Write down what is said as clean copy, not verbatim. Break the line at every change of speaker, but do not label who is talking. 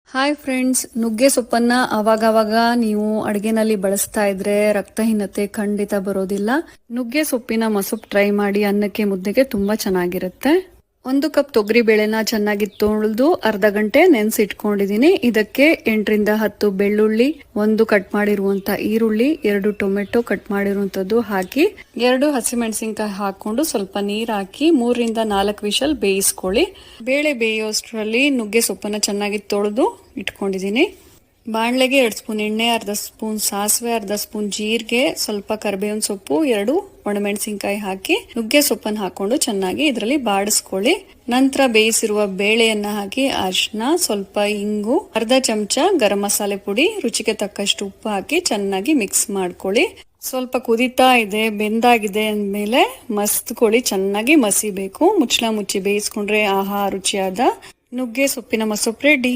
Hi friends, ನುಗ್ಗೆ ಸೊಪ್ಪನ್ನ ಅವಾಗವಾಗ ನೀವು ಅಡಿಗೆನಲ್ಲಿ ಬಳಸ್ತಾ ಇದ್ರೆ ರಕ್ತಹೀನತೆ ಖಂಡಿತ ಬರೋದಿಲ್ಲ. ನುಗ್ಗೆ ಸೊಪ್ಪಿನ ಮಸೊಪ್ಪು ಟ್ರೈ ಮಾಡಿ, ಅನ್ನಕ್ಕೆ ಮುದ್ದೆಗೆ ತುಂಬಾ ಚೆನ್ನಾಗಿರುತ್ತೆ. 1 ಕಪ್ ತೊಗರಿ ಬೇಳೆನ ಚೆನ್ನಾಗಿ ತೊಳೆದು ಅರ್ಧ ಗಂಟೆ ನೆನೆಸಿಟ್ಕೊಂಡಿದೀನಿ. ಇದಕ್ಕೆ 8 ರಿಂದ 10 ಬೆಳ್ಳುಳ್ಳಿ, 1 ಕಟ್ ಮಾಡಿರುವಂತ ಈರುಳ್ಳಿ, 2 ಟೊಮೆಟೊ ಕಟ್ ಮಾಡಿರುವಂತದ್ದು ಹಾಕಿ, 2 ಹಸಿಮೆಣಸಿನಕಾಯಿ ಹಾಕೊಂಡು ಸ್ವಲ್ಪ ನೀರ್ ಹಾಕಿ 3 ರಿಂದ 4 ವಿಷಲ್ ಬೇಯಿಸ್ಕೊಳ್ಳಿ. ಬೇಳೆ ಬೇಯೋಷ್ಟರಲ್ಲಿ ನುಗ್ಗೆ ಸೊಪ್ಪನ್ನ ಚೆನ್ನಾಗಿ ತೊಳೆದು ಇಟ್ಕೊಂಡಿದೀನಿ. ಬಾಣಲೆಗೆ 2 ಸ್ಪೂನ್ ಎಣ್ಣೆ, ಅರ್ಧ ಸ್ಪೂನ್ ಸಾಸಿವೆ, ಅರ್ಧ ಸ್ಪೂನ್ ಜೀರಿಗೆ, ಸ್ವಲ್ಪ ಕರಿಬೇವಿನ ಸೊಪ್ಪು, 2 ಒಣಮೆಣಸಿನಕಾಯಿ ಹಾಕಿ ನುಗ್ಗೆ ಸೊಪ್ಪನ್ನು ಹಾಕೊಂಡು ಚೆನ್ನಾಗಿ ಇದರಲ್ಲಿ ಬಾಡಿಸ್ಕೊಳ್ಳಿ. ನಂತರ ಬೇಯಿಸಿರುವ ಬೇಳೆಯನ್ನ ಹಾಕಿ ಅರಿಶಿನ, ಸ್ವಲ್ಪ ಇಂಗು, ಅರ್ಧ ಚಮಚ ಗರಂ ಮಸಾಲೆ ಪುಡಿ, ರುಚಿಗೆ ತಕ್ಕಷ್ಟು ಉಪ್ಪು ಹಾಕಿ ಚೆನ್ನಾಗಿ ಮಿಕ್ಸ್ ಮಾಡ್ಕೊಳ್ಳಿ. ಸ್ವಲ್ಪ ಕುದೀತಾ ಇದೆ, ಬೆಂದಾಗಿದೆ ಅಂದ್ಮೇಲೆ ಮಸ್ತ್ಕೊಳ್ಳಿ, ಚೆನ್ನಾಗಿ ಮಸಿಬೇಕು. ಮುಚ್ಚಳ ಮುಚ್ಚಿ ಬೇಯಿಸ್ಕೊಂಡ್ರೆ ಆಹಾ ರುಚಿಯಾದ ನುಗ್ಗೆ ಸೊಪ್ಪಿನ ಮಸೊಪ್ಪು ರೆಡಿ.